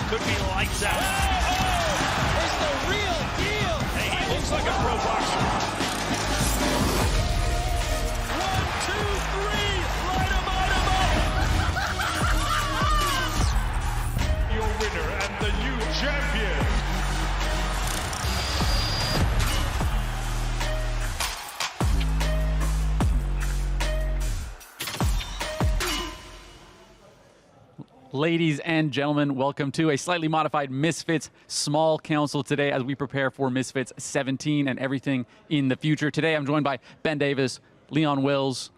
could be lights out. Oh, it's the real deal. Hey, he looks like a pro boxer. 1, 2, 3, light him up. Your winner and the new champion. Ladies and gentlemen, welcome to a slightly modified Misfits Small Council today as we prepare for Misfits 17 and everything in the future. Today I'm joined by Ben Davis, Leon Wills,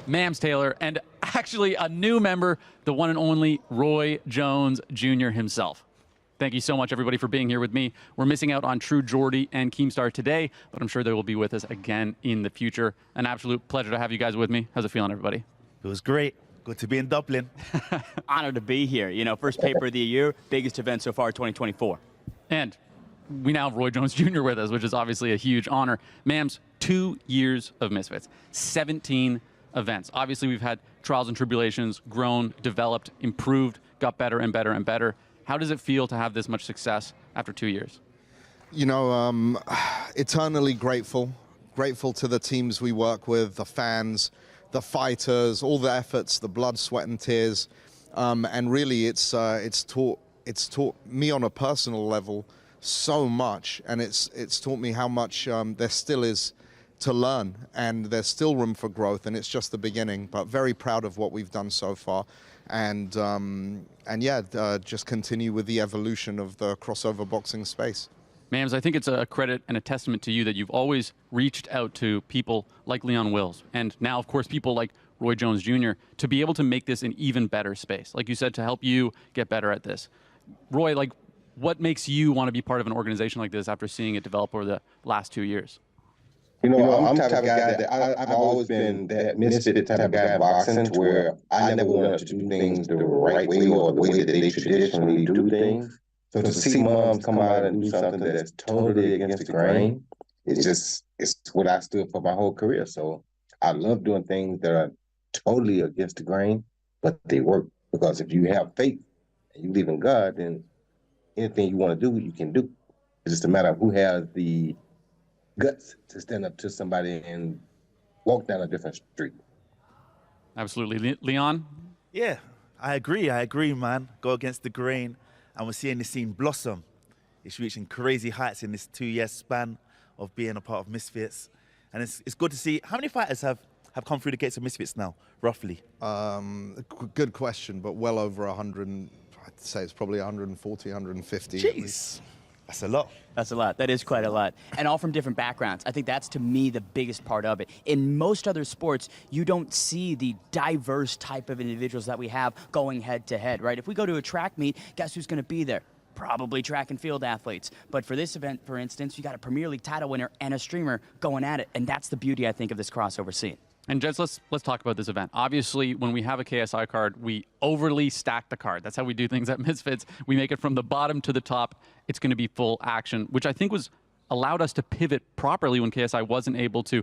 Mams Taylor, and actually a new member, the one and only Roy Jones Jr. himself. Thank you so much, everybody, for being here with me. We're missing out on True Geordie and Keemstar today, but I'm sure they will be with us again in the future. An absolute pleasure to have you guys with me. How's it feeling, everybody? It was great. Good to be in Dublin. Honored to be here. You know, first paper of the year, biggest event so far, 2024. And we now have Roy Jones Jr. with us, which is obviously a huge honor. Mams, 2 years of Misfits, 17 events. Obviously, we've had trials and tribulations, grown, developed, improved, got better and better and better. How does it feel to have this much success after 2 years? You know, eternally grateful. Grateful to the teams we work with, the fans, the fighters, all the efforts, the blood, sweat, and tears, and really, it's taught me on a personal level so much, and it's taught me how much there still is to learn, and there's still room for growth, and it's just the beginning. But very proud of what we've done so far, and yeah, just continue with the evolution of the crossover boxing space. Mams, I think it's a credit and a testament to you that you've always reached out to people like Leon Wills, and now, of course, people like Roy Jones Jr., to be able to make this an even better space. Like you said, to help you get better at this. Roy, like, what makes you want to be part of an organization like this after seeing it develop over the last 2 years? You know, I'm the type of guy that I've always been that misfit type of guy in boxing, to where I never wanted to do things the right way or the way that they traditionally do things. So to see moms come out and do something that's totally against the grain, it's what I stood for my whole career. So I love doing things that are totally against the grain, but they work. Because if you have faith and you believe in God, then anything you want to do, you can do. It's just a matter of who has the guts to stand up to somebody and walk down a different street. Absolutely. Leon? Yeah, I agree, man. Go against the grain. And we're seeing the scene blossom. It's reaching crazy heights in this 2-year span of being a part of Misfits. And it's good to see. How many fighters have come through the gates of Misfits now, roughly? Good question, but well over 100. I'd say it's probably 140, 150. Jeez, that's a lot. That's a lot. That is quite a lot. And all from different backgrounds. I think that's, to me, the biggest part of it. In most other sports, you don't see the diverse type of individuals that we have going head-to-head, right? If we go to a track meet, guess who's going to be there? Probably track and field athletes. But for this event, for instance, you got a Premier League title winner and a streamer going at it. And that's the beauty, I think, of this crossover scene. And gents, let's talk about this event. Obviously, when we have a KSI card, we overly stack the card. That's how we do things at Misfits. We make it from the bottom to the top. It's going to be full action, which I think allowed us to pivot properly when KSI wasn't able to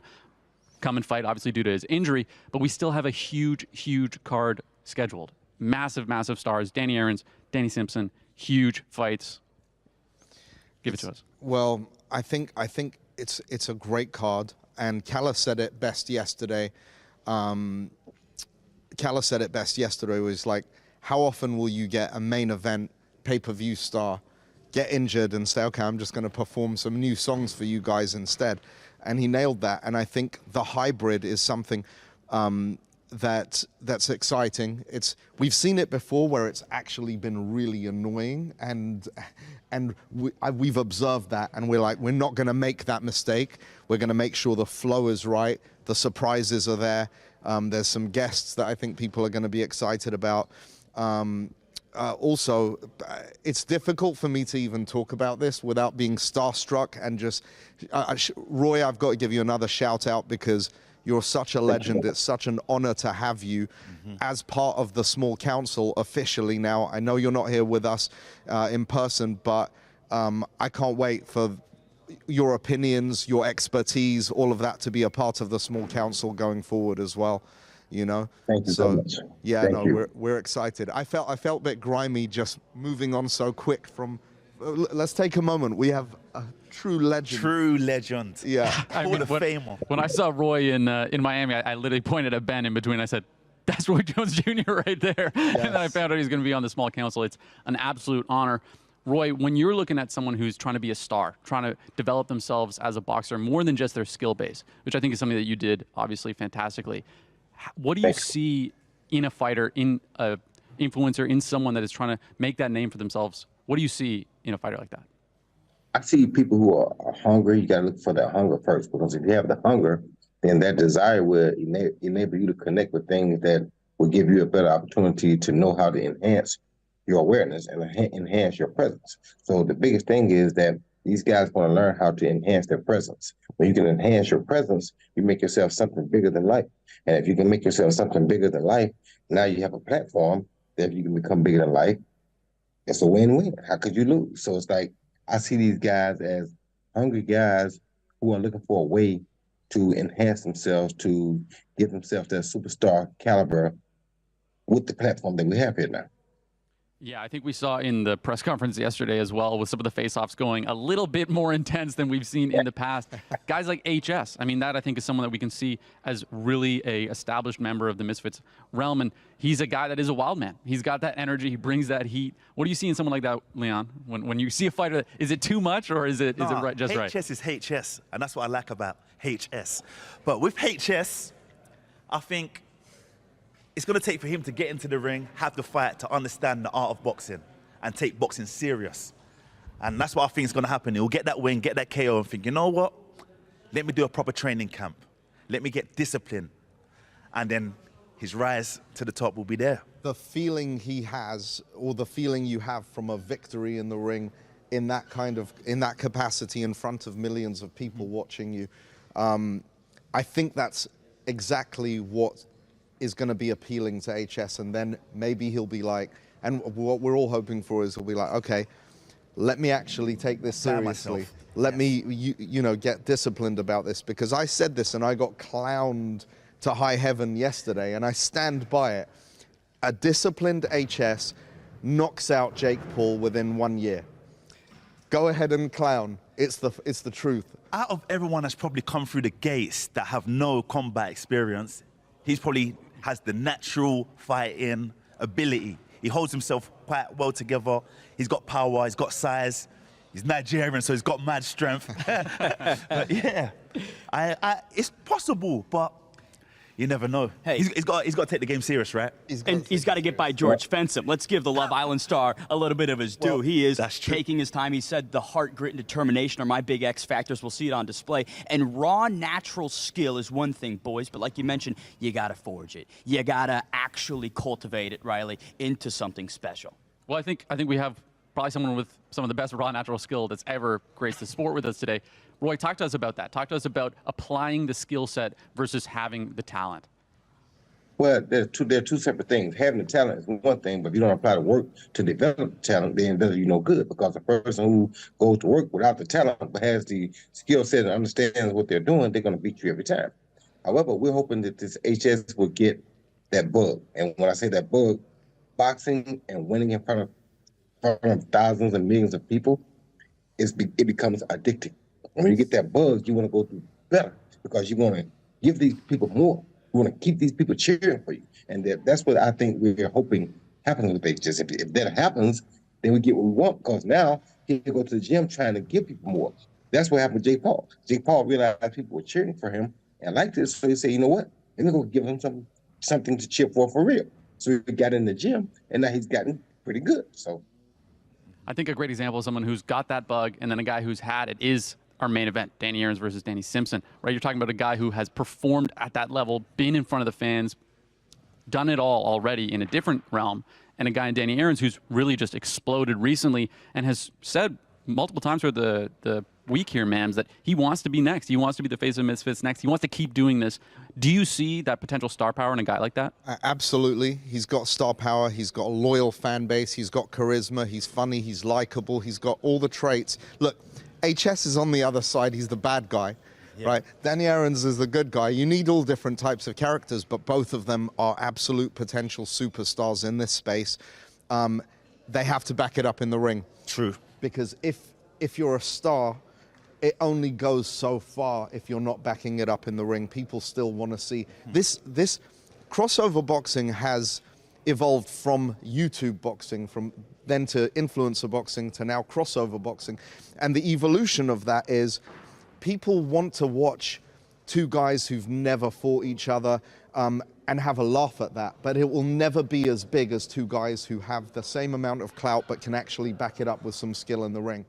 come and fight, obviously due to his injury. But we still have a huge, huge card scheduled. Massive, massive stars. Danny Aarons, Danny Simpson, huge fights. Give it to us. Well, I think it's a great card. And Kala said it best yesterday. Kala said it best yesterday, was like, how often will you get a main event pay-per-view star get injured and say, okay, I'm just going to perform some new songs for you guys instead? And he nailed that. And I think the hybrid is something that's exciting. We've seen it before where it's actually been really annoying, and we've observed that, and we're like, we're not going to make that mistake. We're going to make sure the flow is right, the surprises are there. There's some guests that I think people are going to be excited about. Also, it's difficult for me to even talk about this without being starstruck and just, Roy, I've got to give you another shout out because you're such a legend. It's such an honor to have you as part of the small council officially now. I know you're not here with us in person, but I can't wait for your opinions, your expertise, all of that to be a part of the small council going forward as well. you know. Thank you so much. Yeah, Thank no, you. we're excited. I felt a bit grimy just moving on so quick from. Let's take a moment. We have a true legend. True legend. Yeah. Hall of Famer. When I saw Roy in Miami, I literally pointed at Ben in between. I said, "That's Roy Jones Jr. right there." And then I found out he's going to be on the small council. It's an absolute honor. Roy, when you're looking at someone who's trying to be a star, trying to develop themselves as a boxer more than just their skill base, which I think is something that you did obviously fantastically, what do you see in a fighter, in a influencer, in someone that is trying to make that name for themselves? What do you see in a fighter like that? I see people who are hungry. You got to look for that hunger first, because if you have the hunger, then that desire will enable you to connect with things that will give you a better opportunity to know how to enhance your awareness and enhance your presence. So the biggest thing is that these guys want to learn how to enhance their presence. When you can enhance your presence, you make yourself something bigger than life. And if you can make yourself something bigger than life, now you have a platform that you can become bigger than life. It's a win-win. How could you lose? So it's like, I see these guys as hungry guys who are looking for a way to enhance themselves, to give themselves that superstar caliber with the platform that we have here now. Yeah, I think we saw in the press conference yesterday as well, with some of the face-offs going a little bit more intense than we've seen in the past. Guys like HS, I mean, that I think is someone that we can see as really a established member of the Misfits realm, and he's a guy that is a wild man. He's got that energy, he brings that heat. What do you see in someone like that, Leon? When you see a fighter, is it too much, or is it right, just right? HS is HS, and that's what I like about HS. But with HS, I think it's going to take for him to get into the ring, have the fight, to understand the art of boxing and take boxing serious. And that's what I think is going to happen. He'll get that win, get that KO, and think, you know what? Let me do a proper training camp. Let me get discipline. And then his rise to the top will be there. The feeling he has, or the feeling you have from a victory in the ring, in that capacity in front of millions of people watching you, I think that's exactly what is going to be appealing to HS, and then maybe he'll be like, and what we're all hoping for is he'll be like, okay, let me actually take this seriously. Let me, you know, get disciplined about this, because I said this and I got clowned to high heaven yesterday, and I stand by it. A disciplined HS knocks out Jake Paul within 1 year. Go ahead and clown. It's the truth. Out of everyone that's probably come through the gates that have no combat experience, he's probably has the natural fighting ability. He holds himself quite well together. He's got power, he's got size. He's Nigerian, so he's got mad strength. But yeah, it's possible, but you never know. Hey. He's got to take the game serious, right? He's got to get by George Fensom. Let's give the Love Island star a little bit of his due. Well, he is that's true. taking his time. He said the heart, grit, and determination are my big X factors. We'll see it on display. And raw, natural skill is one thing, boys. But like you mentioned, you got to forge it. You got to actually cultivate it, Riley, into something special. Well, I think we have probably someone with some of the best raw natural skill that's ever graced the sport with us today. Roy, talk to us about that. Talk to us about applying the skill set versus having the talent. Well, they're two separate things. Having the talent is one thing, but if you don't apply the work to develop the talent, then it does you no good, because the person who goes to work without the talent but has the skill set and understands what they're doing, they're going to beat you every time. However, we're hoping that this HS will get that bug. And when I say that bug, boxing and winning in front of thousands and millions of people, it becomes addicting. And when you get that bug, you want to go do better, because you want to give these people more. We want to keep these people cheering for you. And that's what I think we're hoping happens with HS. If that happens, then we get what we want, because now he can go to the gym trying to give people more. That's what happened with Jake Paul. Jake Paul realized people were cheering for him and liked this, so he said, you know what? Let me go give him something to cheer for real. So he got in the gym, and now he's gotten pretty good. So I think a great example is someone who's got that bug, and then a guy who's had it is our main event, Danny Aaron's versus Danny Simpson, right? You're talking about a guy who has performed at that level, been in front of the fans, done it all already in a different realm, and a guy in Danny Aaron's who's really just exploded recently and has said multiple times for the week here, Mams, that he wants to be next. He wants to be the face of Misfits next. He wants to keep doing this. Do you see that potential star power in a guy like that? Absolutely. He's got star power. He's got a loyal fan base. He's got charisma. He's funny. He's likable. He's got all the traits. Look, HS is on the other side. He's the bad guy. right? Danny Aaron's is the good guy. You need all different types of characters, but both of them are absolute potential superstars in this space. They have to back it up in the ring. True. Because if you're a star, it only goes so far if you're not backing it up in the ring. People still want to see this crossover boxing has evolved from YouTube boxing, from then to influencer boxing to now crossover boxing. And the evolution of that is people want to watch two guys who've never fought each other and have a laugh at that. But it will never be as big as two guys who have the same amount of clout but can actually back it up with some skill in the ring.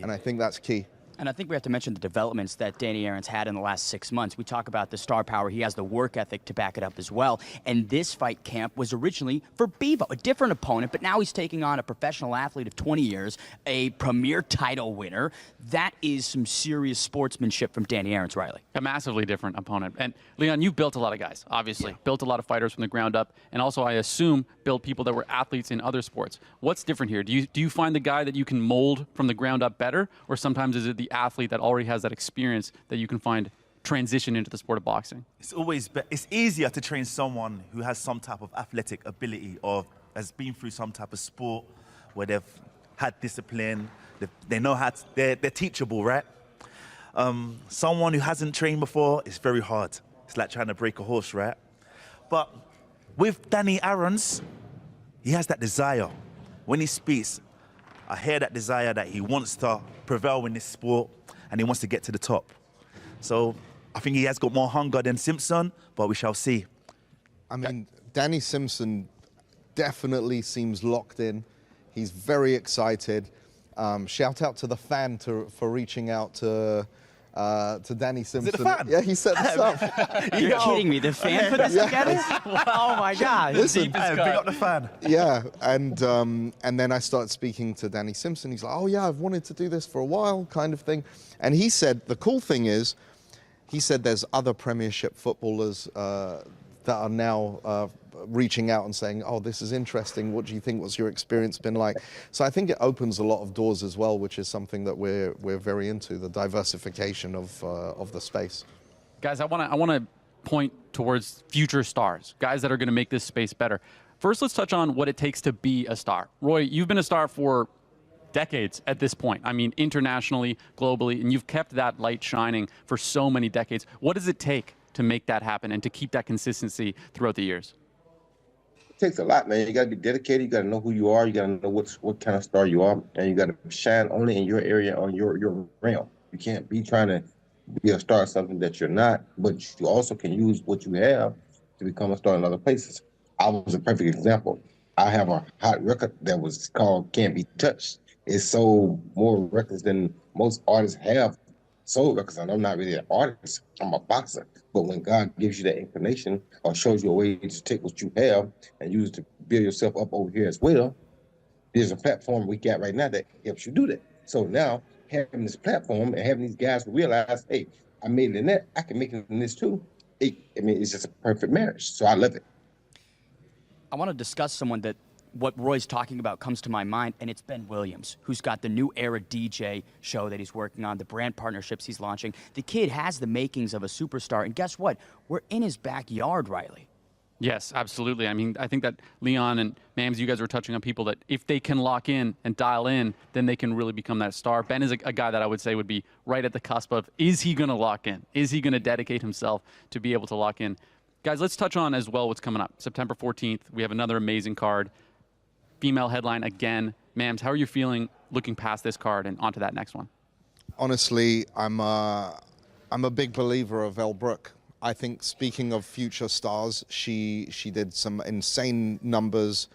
And I think that's key. And I think we have to mention the developments that Danny Aaron's had in the last 6 months. We talk about the star power. He has the work ethic to back it up as well. And this fight camp was originally for Bevo, a different opponent, but now he's taking on a professional athlete of 20 years, a premier title winner. That is some serious sportsmanship from Danny Aaron's, Riley. A massively different opponent. And Leon, you've built a lot of guys, obviously. Built a lot of fighters from the ground up, and also, I assume, built people that were athletes in other sports. What's different here? Do you find the guy that you can mold from the ground up better, or sometimes is it the athlete that already has that experience that you can find transition into the sport of boxing? It's easier to train someone who has some type of athletic ability or has been through some type of sport where they've had discipline, they know how to, they're teachable, right? Someone who hasn't trained before, it's very hard. It's like trying to break a horse, right? But with Danny Aaron's, he has that desire. When he speaks, I hear that desire that he wants to prevail in this sport and he wants to get to the top. So I think he has got more hunger than Simpson, but we shall see. I mean, Danny Simpson definitely seems locked in. He's very excited. Shout out to the fan for reaching out to Danny Simpson. Is it the fan? Yeah, he set this up. You're kidding me. The fan put this together? Oh, my God. Listen, Big up the fan. yeah, and then I started speaking to Danny Simpson. He's like, oh yeah, I've wanted to do this for a while, kind of thing. And he said, the cool thing is, he said there's other Premiership footballers that are now reaching out and saying, oh, this is interesting. What do you think? What's your experience been like? So I think it opens a lot of doors as well, which is something that we're very into, the diversification of the space. Guys, I want to point towards future stars, guys that are going to make this space better. First, let's touch on what it takes to be a star. Roy, you've been a star for decades at this point. I mean, internationally, globally, and you've kept that light shining for so many decades. What does it take to make that happen and to keep that consistency throughout the years? It takes a lot, man. You got to be dedicated. You got to know who you are. You got to know what kind of star you are, and you got to shine only in your area, on your realm. You can't be trying to be a star of something that you're not, but you also can use what you have to become a star in other places. I was a perfect example. I have a hot record that was called Can't Be Touched. It sold more records than most artists have sold records. And I'm not really an artist. I'm a boxer. But when God gives you that inclination or shows you a way to take what you have and use it to build yourself up over here as well, there's a platform we got right now that helps you do that. So now having this platform and having these guys realize, hey, I made it in that, I can make it in this too. It's just a perfect marriage. So I love it. I want to discuss someone that what Roy's talking about comes to my mind, and it's Ben Williams, who's got the New Era DJ show that he's working on, the brand partnerships he's launching. The kid has the makings of a superstar, and guess what? We're in his backyard, Riley. Yes, absolutely. I mean, I think that Leon and Mams, you guys were touching on people that if they can lock in and dial in, then they can really become that star. Ben is a guy that I would say would be right at the cusp of, is he going to lock in? Is he going to dedicate himself to be able to lock in? Guys, let's touch on as well what's coming up. September 14th, we have another amazing card. Female headline again. Mams, how are you feeling looking past this card and onto that next one? Honestly, I'm a big believer of Elle Brooke. I think, speaking of future stars, she did some insane numbers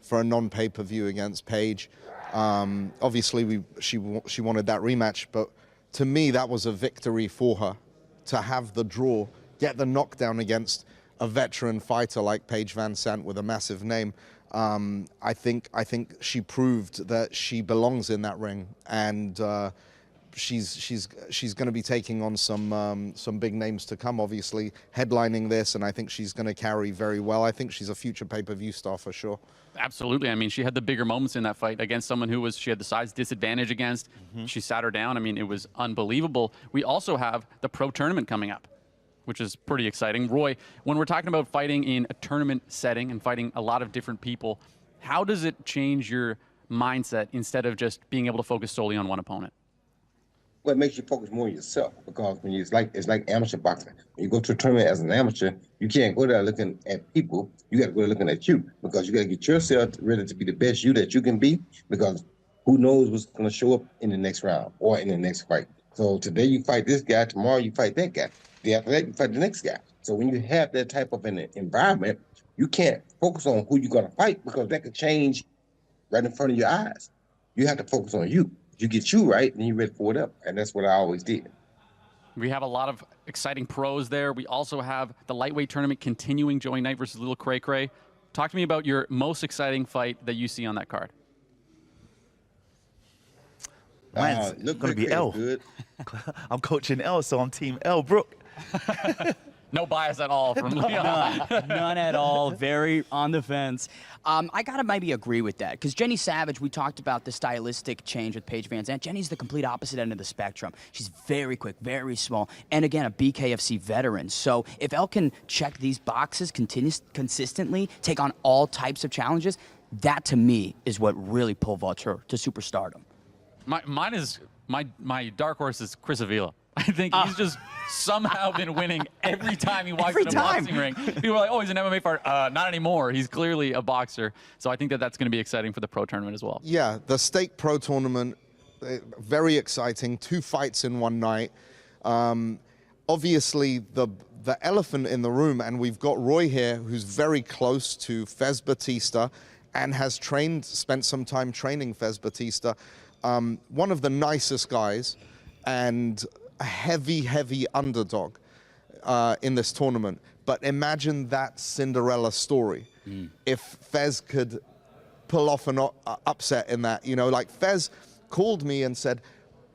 for a non-pay-per-view against Paige. Obviously, she wanted that rematch, but to me, that was a victory for her to have the draw, get the knockdown against a veteran fighter like Paige Van Sant with a massive name. I think she proved that she belongs in that ring, and she's going to be taking on some big names to come, obviously headlining this, and I think she's going to carry very well. I think she's a future pay-per-view star for sure. Absolutely. I mean, she had the bigger moments in that fight against someone who she had the size disadvantage against. She sat her down. I mean, it was unbelievable. We also have the pro tournament coming up, which is pretty exciting. Roy, when we're talking about fighting in a tournament setting and fighting a lot of different people, how does it change your mindset instead of just being able to focus solely on one opponent? Well, it makes you focus more on yourself, because when it's like amateur boxing. When you go to a tournament as an amateur, you can't go there looking at people. You got to go there looking at you, because you got to get yourself ready to be the best you that you can be, because who knows what's going to show up in the next round or in the next fight. So today you fight this guy, tomorrow you fight that guy. The after that you fight the next guy. So when you have that type of an environment, you can't focus on who you're going to fight, because that could change right in front of your eyes. You have to focus on you. You get you right, then you're ready for whatever. And that's what I always did. We have a lot of exciting pros there. We also have the lightweight tournament continuing, Joey Knight versus Little Cray Cray. Talk to me about your most exciting fight that you see on that card. Mine's going to be L. Good. I'm coaching L, so I'm team L, Brooke. No bias at all from Leon. None at all. Very on the fence. I gotta maybe agree with that, because Jenny Savage, we talked about the stylistic change with Paige Van Zandt. Jenny's the complete opposite end of the spectrum. She's very quick, very small, and again, a BKFC veteran. So if Elle can check these boxes consistently, take on all types of challenges, that to me is what really pole vaults her to superstardom. My dark horse is Chris Avila. I think he's just somehow been winning every time he walks in a boxing ring. People are like, oh, he's an MMA fighter. Not anymore. He's clearly a boxer. So I think that's going to be exciting for the pro tournament as well. Yeah, the Stake Pro Tournament, very exciting. 2 fights in one night. Obviously, the elephant in the room, and we've got Roy here, who's very close to Fez Batista and has spent some time training Fez Batista. One of the nicest guys, and a heavy underdog in this tournament. But imagine that Cinderella story. If Fez could pull off an upset in that. You know, like Fez called me and said,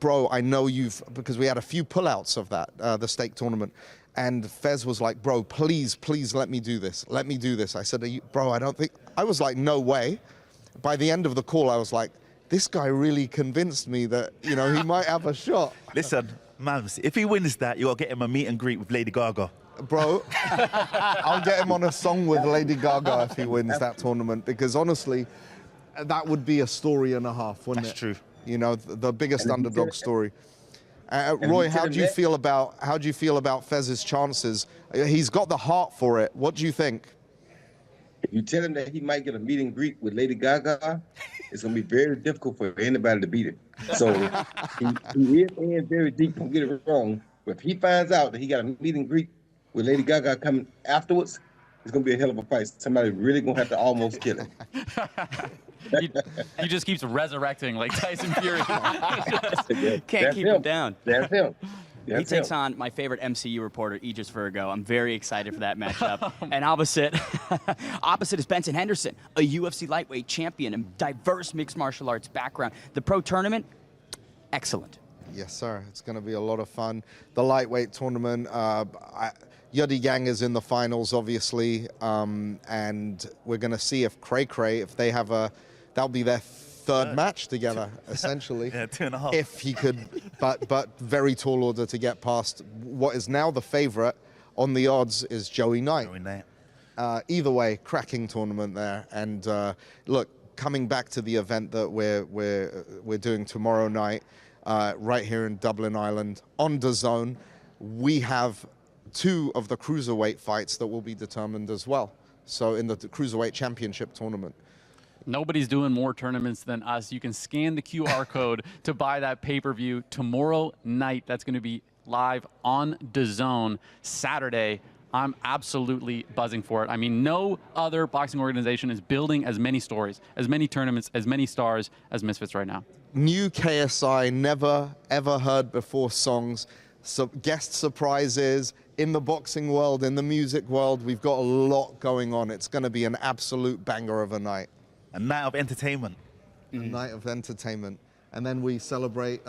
bro, I know because we had a few pullouts of that, the stake tournament. And Fez was like, bro, please let me do this. Let me do this. I said, bro, I was like, no way. By the end of the call, I was like, this guy really convinced me that, you know, he might have a shot. Listen, man, if he wins that, you got to get him a meet and greet with Lady Gaga. Bro, I'll get him on a song with Lady Gaga if he wins that tournament, because honestly, that would be a story and a half, wouldn't it? That's true. You know, the biggest underdog story. Roy, how do you feel about Fez's chances? He's got the heart for it. What do you think? If you tell him that he might get a meet and greet with Lady Gaga, it's going to be very difficult for anybody to beat him. So he is in very deep, don't get it wrong. But if he finds out that he got a meet and greet with Lady Gaga coming afterwards, it's going to be a hell of a fight. Somebody really going to have to almost kill him. He just keeps resurrecting like Tyson Fury. Can't keep him down. That's him. He takes on my favorite MCU reporter, Aegis Virgo. I'm very excited for that matchup. And opposite is Benson Henderson, a UFC lightweight champion and diverse mixed martial arts background. The pro tournament, excellent. Yes, sir. It's going to be a lot of fun. The lightweight tournament, Yudi Yang is in the finals, obviously, and we're going to see if Cray Cray, if they have that'll be their third match together, essentially. Yeah, 2.5. If he could, but very tall order to get past what is now the favorite on the odds is Joey Knight. Either way, cracking tournament there. And look, coming back to the event that we're doing tomorrow night, right here in Dublin, Ireland, on Dazn, we have 2 of the cruiserweight fights that will be determined as well. So in the cruiserweight championship tournament. Nobody's doing more tournaments than us. You can scan the QR code to buy that pay-per-view tomorrow night. That's going to be live on DAZN Saturday. I'm absolutely buzzing for it. I mean, no other boxing organization is building as many stories, as many tournaments, as many stars as Misfits right now. New KSI, never ever heard before songs, guest surprises in the boxing world, in the music world. We've got a lot going on. It's going to be an absolute banger of a night. A night of entertainment. A night of entertainment. And then we celebrate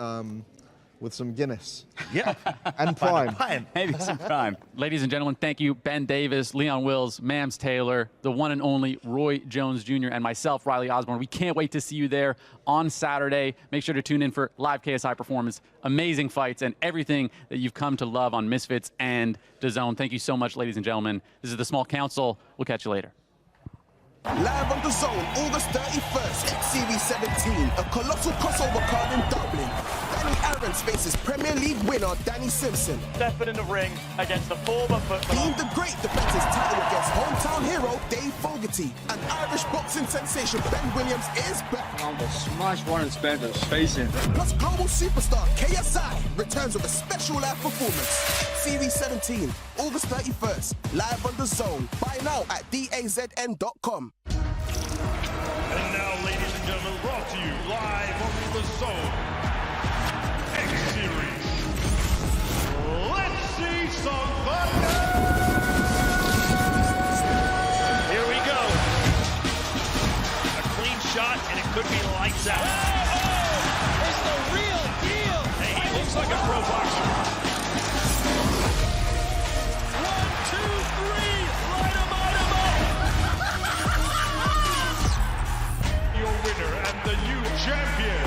with some Guinness Yeah. and Prime. Fine. Maybe some time. Ladies and gentlemen, thank you, Ben Davis, Leon Wills, Mams Taylor, the one and only Roy Jones Jr., and myself, Riley Osborne. We can't wait to see you there on Saturday. Make sure to tune in for live KSI performance, amazing fights, and everything that you've come to love on Misfits and Dazn. Thank you so much, ladies and gentlemen. This is the Small Council. We'll catch you later. Live on Dazn, August 31st, X Series 17, a colossal crossover card in Dublin. Danny Aaron faces Premier League winner Danny Simpson. Stepping in the ring against the former footballer. Dean the Great defends his title against hometown hero Dave Fogarty. And Irish boxing sensation Ben Williams is back. I'm gonna smash Warren Spencer's face in. Plus global superstar KSI returns with a special live performance. Series 17, August 31st, live on Dazn. Buy now at dazn.com. And now, ladies and gentlemen, brought to you live on the Zone X Series. Let's see some thunder! Here we go. A clean shot, and it could be lights out. It's the real deal. Hey, he looks like a pro boxer. 1, 2, 3. Light him up. Your winner and the new champion,